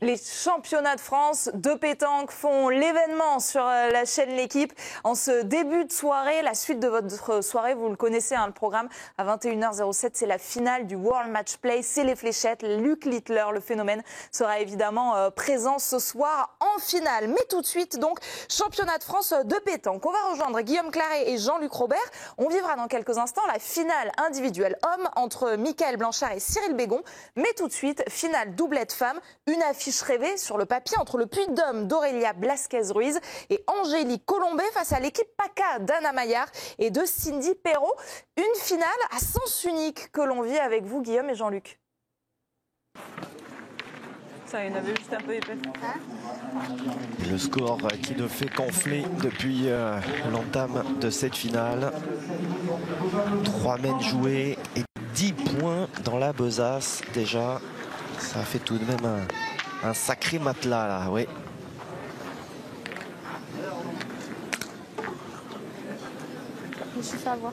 Les championnats de France de pétanque font l'événement sur la chaîne L'Équipe. En ce début de soirée, la suite de votre soirée, vous le connaissez, le programme à 21h07, c'est la finale du World Match Play. C'est les fléchettes. Luc Littler, le phénomène, sera évidemment présent ce soir en finale. Mais tout de suite, donc, championnat de France de pétanque. On va rejoindre Guillaume Claret et Jean-Luc Robert. On vivra dans quelques instants la finale individuelle homme entre Mickaël Blanchard et Cyril Bégon. Mais tout de suite, finale doublette femme. Une affiche rêvée sur le papier entre le Puy-de-Dôme d'Aurélia Blasquez-Ruiz et Angélique Colombet face à l'équipe PACA d'Anna Maillard et de Cindy Perrault. Une finale à sens unique que l'on vit avec vous, Guillaume et Jean-Luc. Ça, il y en avait juste un peu épais. Et le score qui ne fait qu'enfler depuis l'entame de cette finale. 3 mènes joués et 10 points dans la besace déjà. Ça fait tout de même un sacré matelas là, oui. Je suis fait avoir.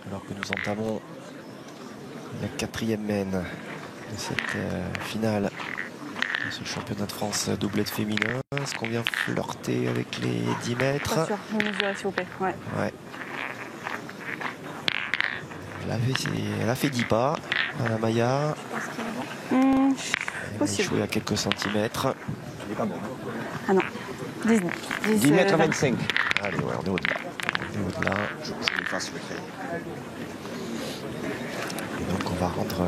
Alors que nous entamons la 4e mène de cette finale de ce championnat de France doublette féminin. Est-ce qu'on vient flirter avec les 10 mètres? Pas sûr, je vais mesurer s'il vous plaît. Ouais. Elle a fait 10 pas, Anna Maillard. Elle a échoué à quelques centimètres. Ah non, 10 mètres 25. Allez, ouais, on est au-delà. Et donc on va rendre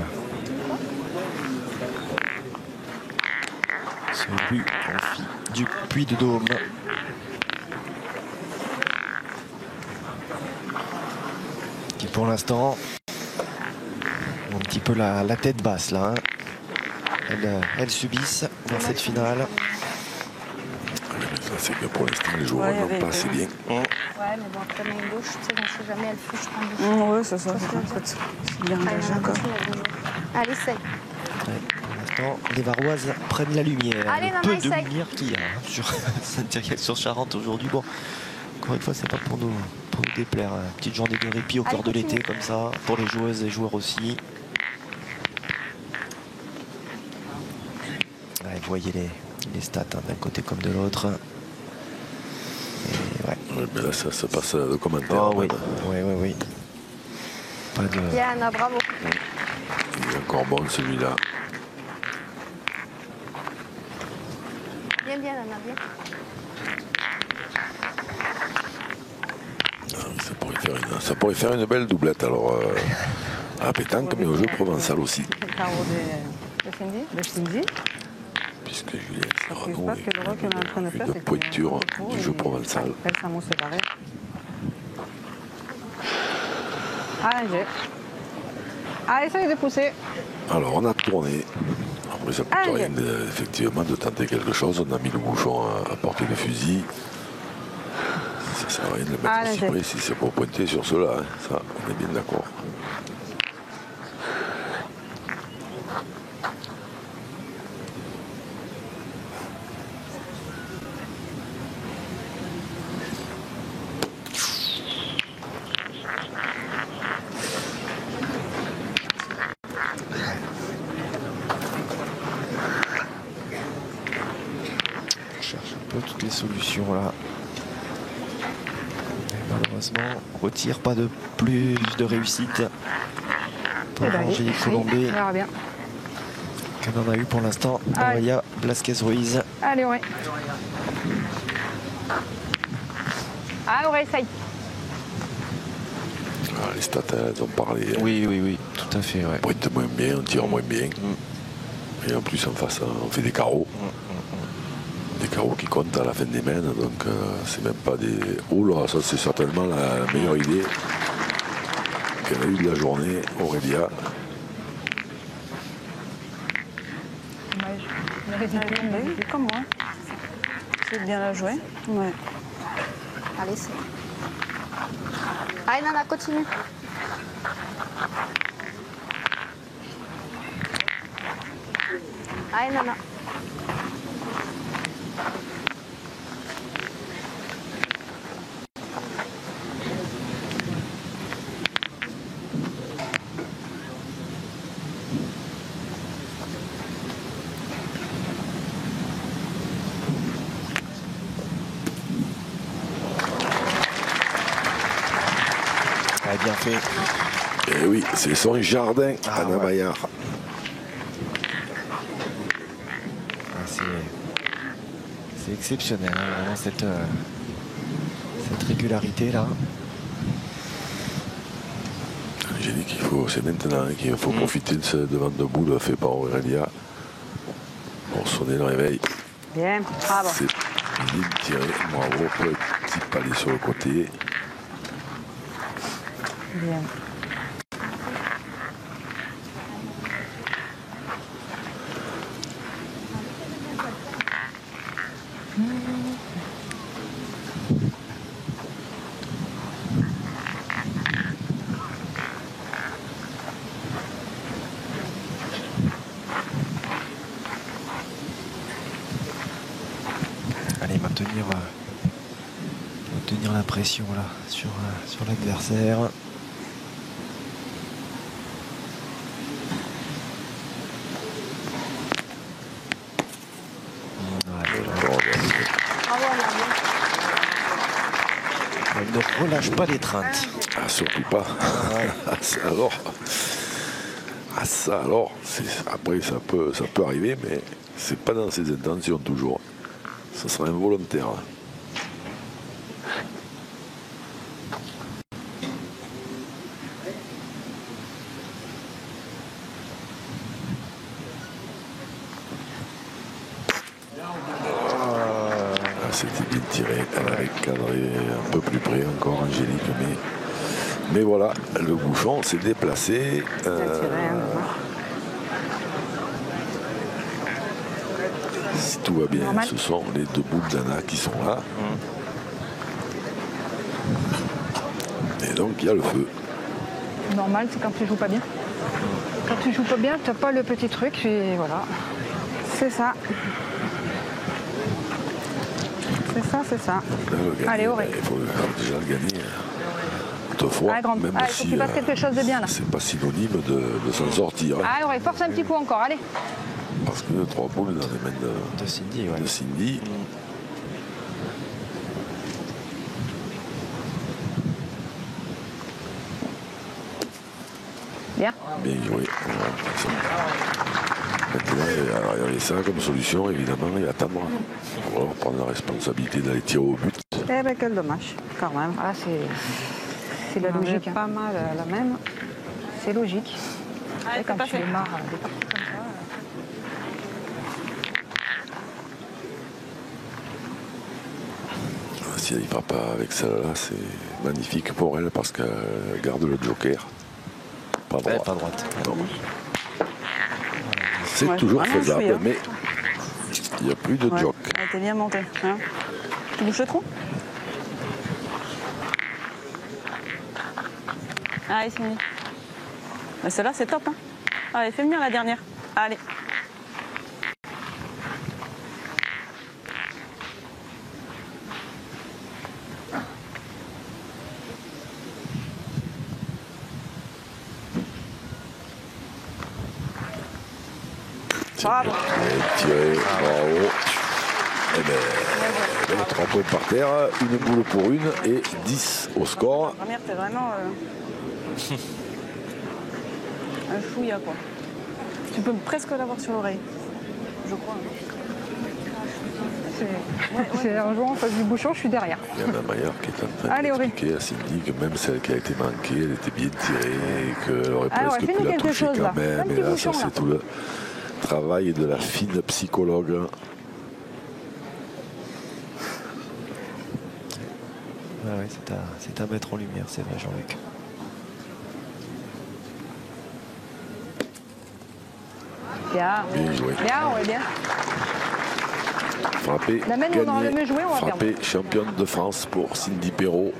ce but en fille du Puy-de-Dôme. Qui pour l'instant ont un petit peu la tête basse là. Elles subissent dans cette finale. Ça, c'est que pour l'instant, les joueurs n'ont pas assez bien. Ouais, mais bon, après main gauche, tu sais, on ne sait jamais, elle touche, je prends Oui, c'est ça. C'est bien engagé encore. Allez, essaye. Ouais, pour l'instant, les Varoises prennent la lumière. Allez, le maman, peu de essaye. lumière qu'il y a sur Saint-Thierry sur Charente aujourd'hui. Bon, encore une fois, c'est pas pour nous déplaire. Petite journée de répit au cœur de l'été comme ça, pour les joueuses et joueurs aussi. Ouais, vous voyez les stats d'un côté comme de l'autre. Ouais, mais là, ça passe le commentaire. Oh, oui. Oui. Pas de... Yann, bravo. Il est encore bon celui-là. Bien, Anna, bien. Ça pourrait faire une belle doublette alors à pétanque, mais au jeu provençal aussi. Le carreau de Cindy. Puisque Julien Serrano est une pointure du jeu provençal. Allez, essaye de pousser. Alors on a tourné. Après ça coûte rien effectivement de tenter quelque chose. On a mis le bouchon à portée de fusil. Ça sert à rien de le mettre aussi près si c'est pour pointer sur cela. Ça, on est bien d'accord. Toutes les solutions là. Et malheureusement, on retire pas de plus de réussite pour Angélique Colombet. Qu'elle en a eu pour l'instant. Aurélia Blasquez-Ruiz. Allez, ouais. Ah, ouais, essaye. Les stats, elles ont parlé. Oui, tout à fait. Ouais. On pointe moins bien, on tire moins bien. Et en plus, en face, on fait des carreaux. Des carreaux qui comptent à la fin des mènes, donc c'est même pas des... Oh là, ça c'est certainement la meilleure idée qu'elle a eue de la journée, Aurélia. Comme moi. C'est bien la jouer. Ouais. Allez, c'est. Allez, Nana, continue. Allez, Nana. fait. Et oui, c'est son jardin, Anna ouais. Maillard. C'est exceptionnel, hein, vraiment cette régularité là. J'ai dit c'est maintenant qu'il faut profiter de ce devant de boule fait par Aurélia pour sonner le réveil. Bien, bravo. C'est bien tiré, bravo, petit palais sur le côté. Bien. Allez, maintenir la pression là sur l'adversaire. Il ne relâche pas l'étreinte. Ah, surtout pas. Ah, ça alors, après ça peut arriver, mais c'est pas dans ses intentions toujours. Ça sera involontaire. C'était bien tiré, elle avait cadré un peu plus près encore Angélique, mais voilà, le bouchon s'est déplacé. Si tout va bien, normal. Ce sont les deux boules d'Anna qui sont là. Et donc il y a le feu. Normal, c'est quand tu joues pas bien. Quand tu joues pas bien, t'as pas le petit truc, et voilà. C'est ça. C'est ça. Donc là, le gagner, Allez, Auré. il faut déjà le gagner. Toutefois, Allez, grande. même Allez, faut si que tu fasses quelque chose de bien là. c'est pas synonyme de s'en sortir. Allez, Auré, force un petit coup encore, allez. Parce que 3 boules dans les mains De Cindy, ouais. de Cindy. Bien. Bien joué. Maintenant, il y avait ça comme solution, évidemment, et attendre. Ou alors prendre la responsabilité d'aller tirer au but. Eh ben quel dommage, quand même. Ah, c'est la logique. Hein. Pas mal la même. C'est logique. Allez, Quand c'est tu passé. démarres des parties comme ça. Si elle n'y va pas avec celle-là, c'est magnifique pour elle parce qu'elle garde le joker. Pas droit. Pas droite. Non. C'est Ouais, toujours vraiment, faisable, je suis, hein. mais il n'y a plus de Ouais, joke. elle était bien montée. Hein. Tu bouges le trou? Allez, c'est fini. Mais celle-là, c'est top. Hein. Allez, fais venir la dernière. Allez. Bravo. Tiré, bravo. Eh ben, 3 points par terre, une boule pour une et 10 au score. La première, t'es vraiment un chouïa, quoi. Tu peux presque l'avoir sur l'oreille, je crois. C'est un jour en face du bouchon, je suis derrière. Il y a Anna Maillard qui est en train Allez, Auré. d'expliquer à Cindy que même celle qui a été manquée, elle était bien tirée et qu'elle aurait Ah ouais, presque fais-nous pu la quelque toucher chose, quand là. même. Un Et petit là, bouchon, ça là. c'est tout le travail de la fine psychologue. Ouais, c'est à mettre en lumière, c'est vrai, Jean-Luc. Bien. Bien joué. Bien, ouais, bien. Frappé, La main où on aurait gagné, mieux joué, on va frappé, championne de France pour Cindy Perrault.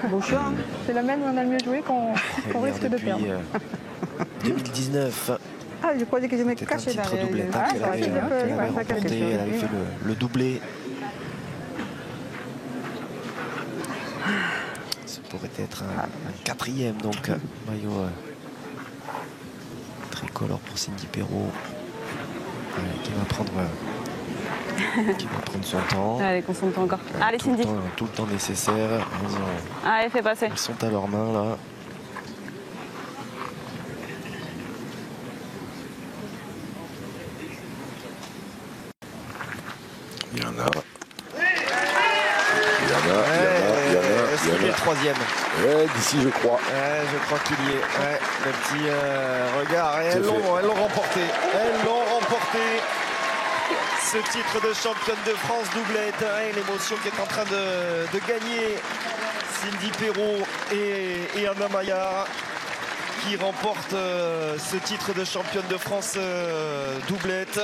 Beau choix, hein. C'est la main où on a le mieux joué qu'on risque de Depuis perdre. 2019, Ah, je croyais que je me c'était un cachais titre derrière. doublé. Ah, Elle ça aurait avait, été un peu- elle avait ouais, ça remporté, quelque chose. elle avait fait le doublé. Ça pourrait être un 4e, donc maillot tricolore pour Cindy Perrault, qui va prendre qui va prendre son temps. Allez, concentre-toi encore. Allez, Cindy. Tout le temps nécessaire. Allez, fais passer. Ils sont à leurs mains là. Il y en a. Est-ce qu'il est le troisième? D'ici, je crois. Je crois qu'il y est. Le petit regard. Et elles l'ont remporté. Elles l'ont remporté. Ce titre de championne de France doublette. L'émotion qui est en train de gagner. Cindy Perrault et Anna Maillard qui remportent ce titre de championne de France doublette.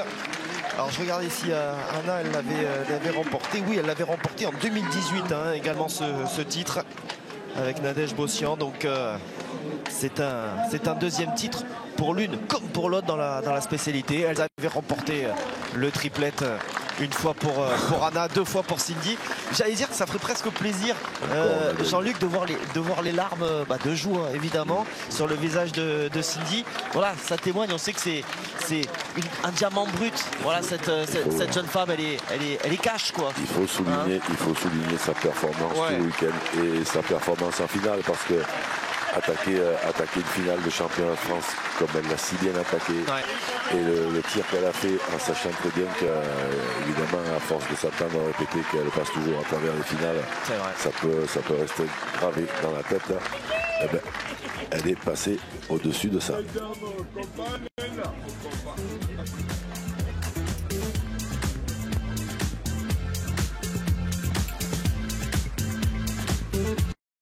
Alors je regarde ici, Anna, elle l'avait remporté. Oui, elle l'avait remporté en 2018 également ce titre avec Nadège Bossian. Donc c'est un deuxième titre pour l'une comme pour l'autre dans la spécialité. Elles avaient remporté le triplette. Une fois pour Anna, 2 fois pour Cindy. J'allais dire que ça ferait presque plaisir, Jean-Luc, de voir les larmes de joie, évidemment, sur le visage de Cindy. Voilà, ça témoigne. On sait que c'est un diamant brut. Voilà, cette jeune femme, elle est cash, quoi. Il faut souligner sa performance tout le week-end et sa performance en finale, parce que attaquer une finale de championnat de France comme elle l'a si bien attaqué, et le tir qu'elle a fait en sachant très bien qu'évidemment à force de s'attendre à répéter qu'elle passe toujours à travers les finales, ça peut rester gravé dans la tête là. Eh ben, elle est passée au-dessus de ça.